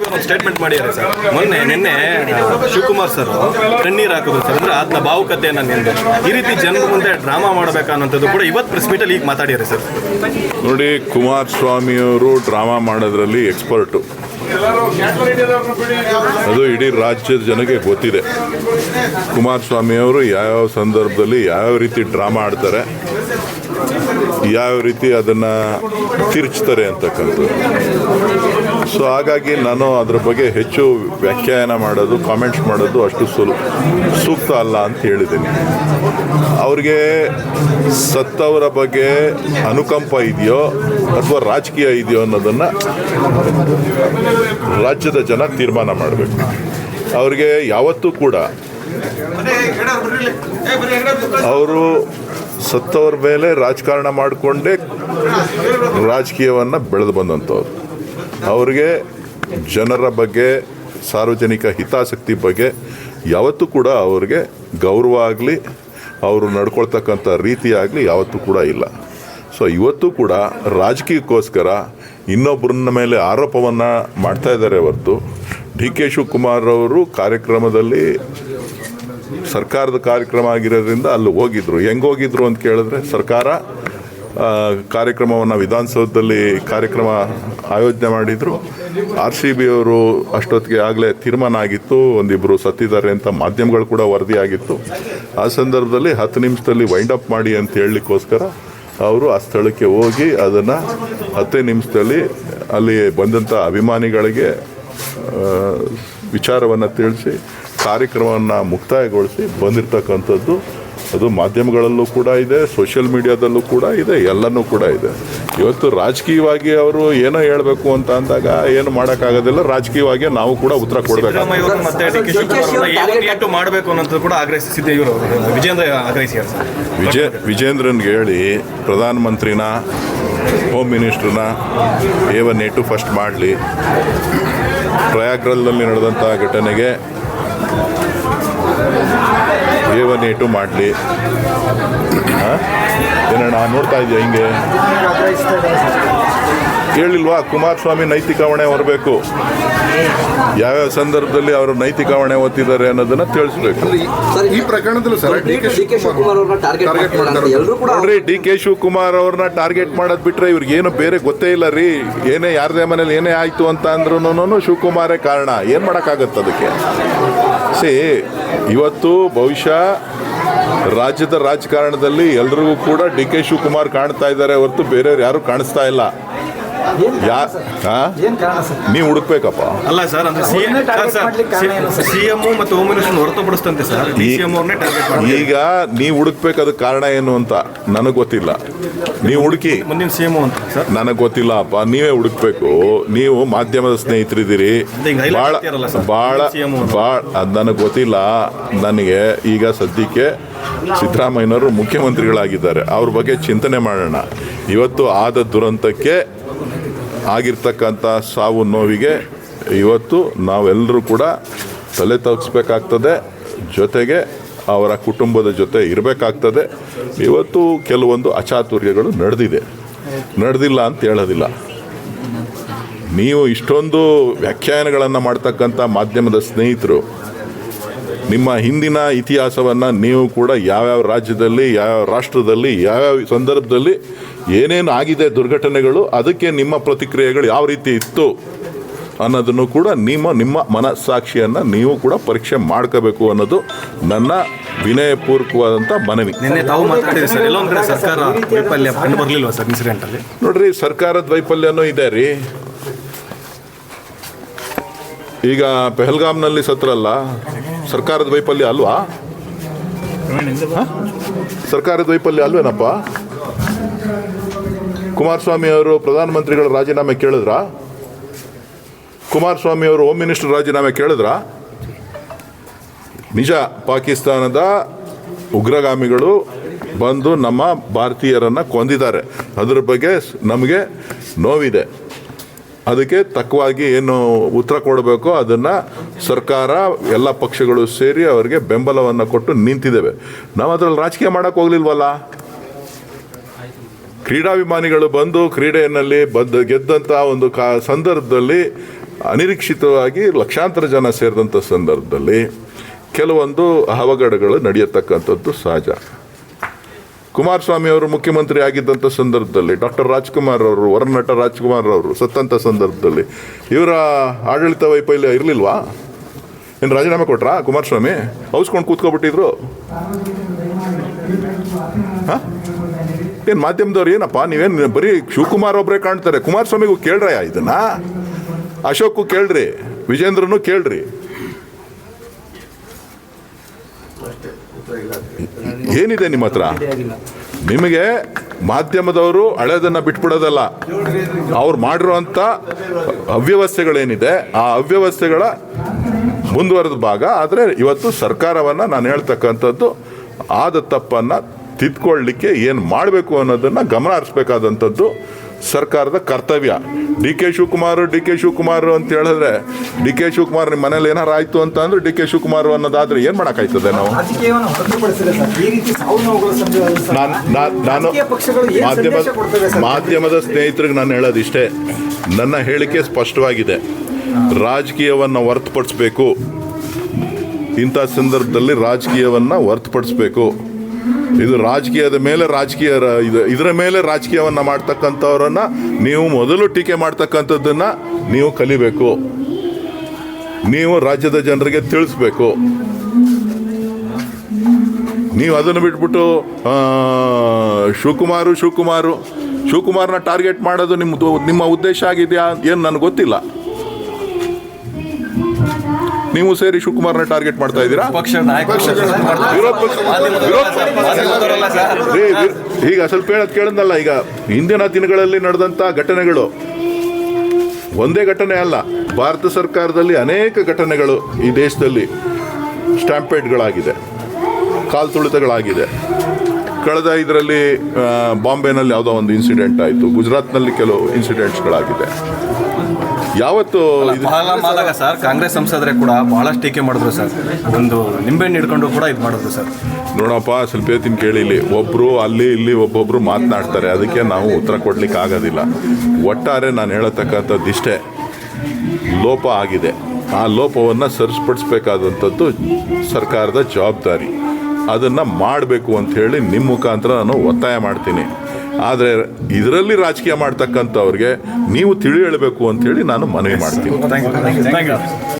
ಒಂದು ಸ್ಟೇಟ್ಮೆಂಟ್ ಮಾಡಿದ್ದಾರೆ ಸರ್. ನಿನ್ನೆ ಶಿವಕುಮಾರ್ ಸರ್ ಕಣ್ಣೀರು ಹಾಕಿದ್ರು ಸರ್. ಅಂದ್ರೆ ಅದನ್ನ ಭಾವುಕತೆಯನ್ನು ನಿಂದು ಈ ರೀತಿ ಜನರ ಮುಂದೆ ಡ್ರಾಮಾ ಮಾಡಬೇಕನ್ನೋಂಥದ್ದು ಕೂಡ ಇವತ್ತು ಪ್ರೆಸ್ ಮೀಟಲ್ಲಿ ಈಗ ಮಾತಾಡಿದ್ದಾರೆ ಸರ್. ನೋಡಿ, ಕುಮಾರಸ್ವಾಮಿಯವರು ಡ್ರಾಮಾ ಮಾಡೋದ್ರಲ್ಲಿ ಎಕ್ಸ್ಪರ್ಟು. ಅದು ಇಡೀ ರಾಜ್ಯದ ಜನಕ್ಕೆ ಗೊತ್ತಿದೆ ಕುಮಾರಸ್ವಾಮಿಯವರು ಯಾವ್ಯಾವ ಸಂದರ್ಭದಲ್ಲಿ ಯಾವ್ಯಾವ ರೀತಿ ಡ್ರಾಮಾ ಆಡ್ತಾರೆ, ಯಾವ ರೀತಿ ಅದನ್ನು ತಿರುಚ್ತಾರೆ ಅಂತಕ್ಕಂಥದ್ದು. ಸೊ ಹಾಗಾಗಿ ನಾನು ಅದ್ರ ಬಗ್ಗೆ ಹೆಚ್ಚು ವ್ಯಾಖ್ಯಾನ ಮಾಡೋದು, ಕಾಮೆಂಟ್ಸ್ ಮಾಡೋದು ಅಷ್ಟು ಸೂಕ್ತ ಅಲ್ಲ ಅಂತ ಹೇಳಿದ್ದೀನಿ. ಅವ್ರಿಗೆ ಸತ್ತವರ ಬಗ್ಗೆ ಅನುಕಂಪ ಇದೆಯೋ ಅಥವಾ ರಾಜಕೀಯ ಇದೆಯೋ ಅನ್ನೋದನ್ನು ರಾಜ್ಯದ ಜನ ತೀರ್ಮಾನ ಮಾಡಬೇಕು. ಅವ್ರಿಗೆ ಯಾವತ್ತೂ ಕೂಡ ಅವರು ಸತ್ತವರ ಮೇಲೆ ರಾಜಕಾರಣ ಮಾಡಿಕೊಂಡೇ ರಾಜಕೀಯವನ್ನು ಬೆಳೆದು ಬಂದಂಥವ್ರು. ಅವ್ರಿಗೆ ಜನರ ಬಗ್ಗೆ, ಸಾರ್ವಜನಿಕ ಹಿತಾಸಕ್ತಿ ಬಗ್ಗೆ ಯಾವತ್ತೂ ಕೂಡ ಅವ್ರಿಗೆ ಗೌರವ ಆಗಲಿ, ಅವರು ನಡ್ಕೊಳ್ತಕ್ಕಂಥ ರೀತಿ ಆಗಲಿ ಯಾವತ್ತೂ ಕೂಡ ಇಲ್ಲ. ಸೊ ಇವತ್ತು ಕೂಡ ರಾಜಕೀಯಕ್ಕೋಸ್ಕರ ಇನ್ನೊಬ್ಬರನ್ನ ಮೇಲೆ ಆರೋಪವನ್ನು ಮಾಡ್ತಾ ಇದ್ದಾರೆ ಹೊರತು ಡಿ ಕೆ ಶಿವಕುಮಾರ್ ಅವರು ಕಾರ್ಯಕ್ರಮದಲ್ಲಿ ಸರ್ಕಾರದ ಕಾರ್ಯಕ್ರಮ ಆಗಿರೋದ್ರಿಂದ ಅಲ್ಲಿ ಹೋಗಿದ್ರು. ಹೆಂಗೆ ಹೋಗಿದ್ರು ಅಂತ ಕೇಳಿದ್ರೆ, ಸರ್ಕಾರ ಕಾರ್ಯಕ್ರಮವನ್ನು ವಿಧಾನಸೌಧದಲ್ಲಿ ಕಾರ್ಯಕ್ರಮ ಆಯೋಜನೆ ಮಾಡಿದರು. RCB ಅವರು ಅಷ್ಟೊತ್ತಿಗೆ ಆಗಲೇ ತೀರ್ಮಾನ ಆಗಿತ್ತು, ಒಂದಿಬ್ಬರು ಸತ್ತಿದ್ದಾರೆ ಅಂತ ಮಾಧ್ಯಮಗಳು ಕೂಡ ವರದಿ ಆಗಿತ್ತು. ಆ ಸಂದರ್ಭದಲ್ಲಿ 10 ನಿಮಿಷದಲ್ಲಿ ವೈಂಡ್ ಅಪ್ ಮಾಡಿ ಅಂತ ಹೇಳಲಿಕ್ಕೋಸ್ಕರ ಅವರು ಆ ಸ್ಥಳಕ್ಕೆ ಹೋಗಿ ಅದನ್ನು 10 ನಿಮಿಷದಲ್ಲಿ ಅಲ್ಲಿ ಬಂದಂಥ ಅಭಿಮಾನಿಗಳಿಗೆ ವಿಚಾರವನ್ನು ತಿಳಿಸಿ ಕಾರ್ಯಕ್ರಮವನ್ನು ಮುಕ್ತಾಯಗೊಳಿಸಿ ಬಂದಿರತಕ್ಕಂಥದ್ದು. ಅದು ಮಾಧ್ಯಮಗಳಲ್ಲೂ ಕೂಡ ಇದೆ, ಸೋಷಿಯಲ್ ಮೀಡಿಯಾದಲ್ಲೂ ಕೂಡ ಇದೆ, ಎಲ್ಲನೂ ಕೂಡ ಇದೆ. ಇವತ್ತು ರಾಜಕೀಯವಾಗಿ ಅವರು ಏನೋ ಹೇಳಬೇಕು ಅಂತ ಅಂದಾಗ ಏನು ಮಾಡೋಕ್ಕಾಗೋದಿಲ್ಲ. ರಾಜಕೀಯವಾಗಿ ನಾವು ಕೂಡ ಉತ್ತರ ಕೊಡಬೇಕು. ವಿಜೇಂದ್ರನ್ಗೆ ಹೇಳಿ ಪ್ರಧಾನಮಂತ್ರಿನ, ಹೋಮ್ ಮಿನಿಸ್ಟ್ರನ್ನ A1 A2 ಫಸ್ಟ್ ಮಾಡಲಿ. ಪ್ರಯಾಗ್ರಾಜ್ನಲ್ಲಿ ನಡೆದಂಥ ಘಟನೆಗೆ A1 A2 ಮಾಡಲಿ. ಏನಣ್ಣ ನೋಡ್ತಾ ಇದೆಯಾ ಹಿಂಗೆ? ಹೇಳಿಲ್ವಾ ಕುಮಾರಸ್ವಾಮಿ ನೈತಿಕ ಹೊಣೆ ಹೊರಬೇಕು, ಯಾವ್ಯಾವ ಸಂದರ್ಭದಲ್ಲಿ ಅವರು ನೈತಿಕ ಹೊಣೆ ಹೊತ್ತಿದ್ದಾರೆ ಅನ್ನೋದನ್ನ ತಿಳಿಸ್ಬೇಕು. ಈ ಪ್ರಕರಣದಲ್ಲೂ ಸರ್ ನೋಡ್ರಿ, ಡಿ ಕೆ ಶಿವಕುಮಾರ್ ಅವ್ರನ್ನ ಟಾರ್ಗೆಟ್ ಮಾಡೋದು ಬಿಟ್ರೆ ಇವ್ರಿಗೆ ಏನು ಬೇರೆ ಗೊತ್ತೇ ಇಲ್ಲ ರೀ. ಏನೇ ಯಾರದೇ ಮನೇಲಿ ಏನೇ ಆಯ್ತು ಅಂತ ಅಂದ್ರೂ ಶಿವಕುಮಾರೇ ಕಾರಣ. ಏನು ಮಾಡೋಕ್ಕಾಗತ್ತೆ ಅದಕ್ಕೆ? ಇವತ್ತು ಬಹುಶಃ ರಾಜ್ಯದ ರಾಜಕಾರಣದಲ್ಲಿ ಎಲ್ರಿಗೂ ಕೂಡ ಡಿ ಕೆ ಶಿವಕುಮಾರ್ ಕಾಣ್ತಾ ಇದ್ದಾರೆ ಹೊರತು ಬೇರೆಯವ್ರು ಯಾರು ಕಾಣಿಸ್ತಾ ಇಲ್ಲ. ನೀವು ಹುಡುಕ್ಬೇಕಪ್ಪ. ಅಲ್ಲ ಸರ್, ಅಂದ್ರೆ ಸಿಎಂ ಮತ್ತು ಹೋಮ್ ಮಿನಿಸ್ಟರ್ ಹೊರತುಪಡಿಸ್ತಂತೆ ಸರ್. ಈಗ ನೀವು ಹುಡುಕ್ಬೇಕು, ಅದಕ್ಕೆ ಕಾರಣ ಏನು ಅಂತ ನನಗೆ ಗೊತ್ತಿಲ್ಲ. ನೀವು ಹುಡುಕಿ, ಮುಂದಿನ ಸಿಎಂ ಅಂತ ಸರ್ ನನಗೆ ಗೊತ್ತಿಲ್ಲ ಅಪ್ಪ. ನೀವೇ ಹುಡುಕ್ಬೇಕು. ನೀವು ಮಾಧ್ಯಮದ ಸ್ನೇಹಿತರಿದ್ದೀರಿ, ಭಾಳ ಅದು ನನಗೆ ಗೊತ್ತಿಲ್ಲ. ನನಗೆ ಈಗ ಸದ್ಯಕ್ಕೆ ಸಿದ್ದರಾಮಯ್ಯನವರು ಮುಖ್ಯಮಂತ್ರಿಗಳಾಗಿದ್ದಾರೆ, ಅವ್ರ ಬಗ್ಗೆ ಚಿಂತನೆ ಮಾಡೋಣ. ಇವತ್ತು ಆದ ದುರಂತಕ್ಕೆ ಆಗಿರ್ತಕ್ಕಂಥ ಸಾವು ನೋವಿಗೆ ಇವತ್ತು ನಾವೆಲ್ಲರೂ ಕೂಡ ತಲೆ ತಗ್ಗಿಸ್ಬೇಕಾಗ್ತದೆ. ಜೊತೆಗೆ ಅವರ ಕುಟುಂಬದ ಜೊತೆ ಇರಬೇಕಾಗ್ತದೆ. ಇವತ್ತು ಕೆಲವೊಂದು ಅಚಾತುರ್ಯಗಳು ನಡೆದಿಲ್ಲ ಅಂತ ಹೇಳೋದಿಲ್ಲ. ನೀವು ಇಷ್ಟೊಂದು ವ್ಯಾಖ್ಯಾನಗಳನ್ನು ಮಾಡ್ತಕ್ಕಂಥ ಮಾಧ್ಯಮದ ಸ್ನೇಹಿತರು, ನಿಮ್ಮ ಹಿಂದಿನ ಇತಿಹಾಸವನ್ನು ನೀವು ಕೂಡ ಯಾವ್ಯಾವ ರಾಜ್ಯದಲ್ಲಿ, ಯಾವ್ಯಾವ ರಾಷ್ಟ್ರದಲ್ಲಿ, ಯಾವ್ಯಾವ ಸಂದರ್ಭದಲ್ಲಿ ಏನೇನು ಆಗಿದೆ ದುರ್ಘಟನೆಗಳು, ಅದಕ್ಕೆ ನಿಮ್ಮ ಪ್ರತಿಕ್ರಿಯೆಗಳು ಯಾವ ರೀತಿ ಇತ್ತು ಅನ್ನೋದನ್ನು ಕೂಡ ನಿಮ್ಮ ಮನಸ್ಸಾಕ್ಷಿಯನ್ನು ನೀವು ಕೂಡ ಪರೀಕ್ಷೆ ಮಾಡ್ಕೋಬೇಕು ಅನ್ನೋದು ನನ್ನ ವಿನಯಪೂರ್ವಕವಾದಂಥ ಮನವಿ. ನೋಡ್ರಿ, ಸರ್ಕಾರದ ವೈಫಲ್ಯನೂ ಇದೆ ರೀ. ಈಗ ಪೆಹಲ್ಗಾಮ್ನಲ್ಲಿ ಸತ್ರಲ್ಲ, ಸರ್ಕಾರದ ವೈಫಲ್ಯ ಅಲ್ವಾ? ಸರ್ಕಾರದ ವೈಫಲ್ಯ ಅಲ್ವೇನಪ್ಪ? ಕುಮಾರಸ್ವಾಮಿ ಅವರು ಪ್ರಧಾನಮಂತ್ರಿಗಳ ರಾಜೀನಾಮೆ ಕೇಳಿದ್ರಾ? ಕುಮಾರಸ್ವಾಮಿ ಅವರು ಹೋಮ್ ಮಿನಿಸ್ಟರ್ ರಾಜೀನಾಮೆ ಕೇಳಿದ್ರಾ? ನಿಜ, ಪಾಕಿಸ್ತಾನದ ಉಗ್ರಗಾಮಿಗಳು ಬಂದು ನಮ್ಮ ಭಾರತೀಯರನ್ನು ಕೊಂದಿದ್ದಾರೆ. ಅದರ ಬಗ್ಗೆ ನಮಗೆ ನೋವಿದೆ. ಅದಕ್ಕೆ ತಕ್ಕವಾಗಿ ಏನು ಉತ್ತರ ಕೊಡಬೇಕೋ ಅದನ್ನು ಸರ್ಕಾರ ಎಲ್ಲ ಪಕ್ಷಗಳು ಸೇರಿ ಅವರಿಗೆ ಬೆಂಬಲವನ್ನು ಕೊಟ್ಟು ನಿಂತಿದ್ದೇವೆ. ನಾವು ಅದರಲ್ಲಿ ರಾಜಕೀಯ ಮಾಡೋಕ್ಕೆ ಹೋಗ್ಲಿಲ್ವಲ್ಲ. ಕ್ರೀಡಾಭಿಮಾನಿಗಳು ಬಂದು ಕ್ರೀಡೆಯಲ್ಲಿ ಗೆದ್ದಂಥ ಒಂದು ಸಂದರ್ಭದಲ್ಲಿ ಅನಿರೀಕ್ಷಿತವಾಗಿ ಲಕ್ಷಾಂತರ ಜನ ಸೇರಿದಂಥ ಸಂದರ್ಭದಲ್ಲಿ ಕೆಲವೊಂದು ಅವಘಡಗಳು ನಡೆಯತಕ್ಕಂಥದ್ದು ಸಹಜ. ಕುಮಾರಸ್ವಾಮಿ ಅವರು ಮುಖ್ಯಮಂತ್ರಿ ಆಗಿದ್ದಂಥ ಸಂದರ್ಭದಲ್ಲಿ ಡಾಕ್ಟರ್ ರಾಜ್ಕುಮಾರ್ ಅವರು, ವರನಟ ರಾಜ್ಕುಮಾರ್ ಅವರು ಸತ್ತಂಥ ಸಂದರ್ಭದಲ್ಲಿ ಇವರ ಆಡಳಿತ ವೈಫಲ್ಯ ಇರಲಿಲ್ವಾ? ಏನು ರಾಜೀನಾಮೆ ಕೊಟ್ರಾ ಕುಮಾರಸ್ವಾಮಿ? ಔಸ್ಕೊಂಡು ಕೂತ್ಕೊಬಿಟ್ಟಿದ್ರು. ಹಾಂ, ಏನು ಮಾಧ್ಯಮದವ್ರು ಏನಪ್ಪ ನೀವೇನು ಬರೀ ಶಿವಕುಮಾರ್ ಒಬ್ಬರೇ ಕಾಣ್ತಾರೆ? ಕುಮಾರಸ್ವಾಮಿಗೂ ಕೇಳ್ರಯ್ಯ ಇದನ್ನ, ಅಶೋಕು ಕೇಳ್ರಿ, ವಿಜೇಂದ್ರನು ಕೇಳ್ರಿ. ಏನಿದೆ ನಿಮ್ಮ ಹತ್ರ? ನಿಮಗೆ ಮಾಧ್ಯಮದವರು ಹಳೆದನ್ನ ಬಿಟ್ಬಿಡೋದಲ್ಲ, ಅವ್ರು ಮಾಡಿರುವಂಥ ಅವ್ಯವಸ್ಥೆಗಳೇನಿದೆ ಆ ಅವ್ಯವಸ್ಥೆಗಳ ಮುಂದುವರೆದ ಭಾಗ. ಆದರೆ ಇವತ್ತು ಸರ್ಕಾರವನ್ನು ನಾನು ಹೇಳ್ತಕ್ಕಂಥದ್ದು ಆದ ತಪ್ಪನ್ನು ತಿದ್ಕೊಳ್ಳಿಕ್ಕೆ ಏನು ಮಾಡಬೇಕು ಅನ್ನೋದನ್ನು ಗಮನ ಹರಿಸ್ಬೇಕಾದಂಥದ್ದು ಸರ್ಕಾರದ ಕರ್ತವ್ಯ. ಡಿ ಕೆ ಶಿವಕುಮಾರ್ ಅಂತ ಹೇಳಿದ್ರೆ, ಡಿ ಕೆ ಶಿವಕುಮಾರ್ ನಿಮ್ಮ ಮನೇಲಿ ಏನಾರು ಆಯಿತು ಅಂತ ಅಂದ್ರೆ ಡಿ ಕೆ ಶಿವಕುಮಾರ್ ಅನ್ನೋದಾದ್ರೆ ಏನು ಮಾಡೋಕ್ಕಾಯ್ತದೆ? ನಾವು ನಾನು ಮಾಧ್ಯಮದ ಸ್ನೇಹಿತರಿಗೆ ನಾನು ಹೇಳೋದಿಷ್ಟೇ, ನನ್ನ ಹೇಳಿಕೆ ಸ್ಪಷ್ಟವಾಗಿದೆ. ರಾಜಕೀಯವನ್ನು ಹೊರತುಪಡಿಸ್ಬೇಕು, ಇಂಥ ಸಂದರ್ಭದಲ್ಲಿ ರಾಜಕೀಯವನ್ನು ಹೊರತುಪಡಿಸ್ಬೇಕು. ಇದು ರಾಜಕೀಯದ ಮೇಲೆ ಇದರ ಮೇಲೆ ರಾಜಕೀಯವನ್ನು ಮಾಡ್ತಕ್ಕಂಥವ್ರನ್ನ ನೀವು ಮೊದಲು ಟೀಕೆ ಮಾಡ್ತಕ್ಕಂಥದ್ದನ್ನ ನೀವು ಕಲಿಬೇಕು, ನೀವು ರಾಜ್ಯದ ಜನರಿಗೆ ತಿಳಿಸ್ಬೇಕು. ನೀವು ಅದನ್ನು ಬಿಟ್ಬಿಟ್ಟು ಶಿವಕುಮಾರ್ನ ಟಾರ್ಗೆಟ್ ಮಾಡೋದು ನಿಮ್ಮ ಉದ್ದೇಶ ಆಗಿದೆಯಾ ಏನು ನನಗೆ ಗೊತ್ತಿಲ್ಲ. ನೀವು ಸೇರಿ ಶಿವಕುಮಾರ್ನ ಟಾರ್ಗೆಟ್ ಮಾಡ್ತಾ ಇದ್ದೀರಾ? ಈಗ ಸ್ವಲ್ಪ ಹೇಳೋದು ಕೇಳಿದ್ನಲ್ಲ, ಈಗ ಹಿಂದಿನ ದಿನಗಳಲ್ಲಿ ನಡೆದಂಥ ಘಟನೆಗಳು ಒಂದೇ ಘಟನೆ ಅಲ್ಲ, ಭಾರತ ಸರ್ಕಾರದಲ್ಲಿ ಅನೇಕ ಘಟನೆಗಳು ಈ ದೇಶದಲ್ಲಿ ಸ್ಟ್ಯಾಂಪೇಡ್ಗಳಾಗಿದೆ, ಕಾಲ್ ತುಳಿತಗಳಾಗಿದೆ. ಕಳೆದ ಇದರಲ್ಲಿ ಬಾಂಬೆನಲ್ಲಿ ಯಾವುದೋ ಒಂದು ಇನ್ಸಿಡೆಂಟ್ ಆಯಿತು, ಗುಜರಾತ್ನಲ್ಲಿ ಕೆಲವು ಇನ್ಸಿಡೆಂಟ್ಸ್ಗಳಾಗಿದೆ. ಯಾವತ್ತು ಆದಾಗ ಸರ್ ಕಾಂಗ್ರೆಸ್ ಸಂಸದರೇ ಕೂಡ ಬಹಳಷ್ಟು ಟೀಕೆ ಮಾಡಿದ್ರು ಸರ್, ಒಂದು ನಿಂಬೆಹಣ್ಣು ಹಿಡ್ಕೊಂಡು ಕೂಡ ಇದು ಮಾಡಿದ್ರು ಸರ್. ನೋಡಪ್ಪ, ಸ್ವಲ್ಪ ಹೇಳ್ತೀನಿ ಕೇಳಿ, ಇಲ್ಲಿ ಒಬ್ಬರು ಅಲ್ಲಿ ಇಲ್ಲಿ ಒಬ್ಬೊಬ್ಬರು ಮಾತನಾಡ್ತಾರೆ, ಅದಕ್ಕೆ ನಾವು ಉತ್ತರ ಕೊಡ್ಲಿಕ್ಕೆ ಆಗೋದಿಲ್ಲ. ಒಟ್ಟಾರೆ ನಾನು ಹೇಳತಕ್ಕಂಥದ್ದು ಇಷ್ಟೇ, ಲೋಪ ಆಗಿದೆ. ಆ ಲೋಪವನ್ನು ಸರಿಪಡಿಸ್ಬೇಕಾದಂಥದ್ದು ಸರ್ಕಾರದ ಜವಾಬ್ದಾರಿ. ಅದನ್ನು ಮಾಡಬೇಕು ಅಂಥೇಳಿ ನಿಮ್ಮ ಮುಖಾಂತರ ನಾನು ಒತ್ತಾಯ ಮಾಡ್ತೀನಿ. ಆದರೆ ಇದರಲ್ಲಿ ರಾಜಕೀಯ ಮಾಡ್ತಕ್ಕಂಥವ್ರಿಗೆ ನೀವು ತಿಳಿ ಹೇಳಬೇಕು ಅಂಥೇಳಿ ನಾನು ಮನವಿ ಮಾಡ್ತೀನಿ.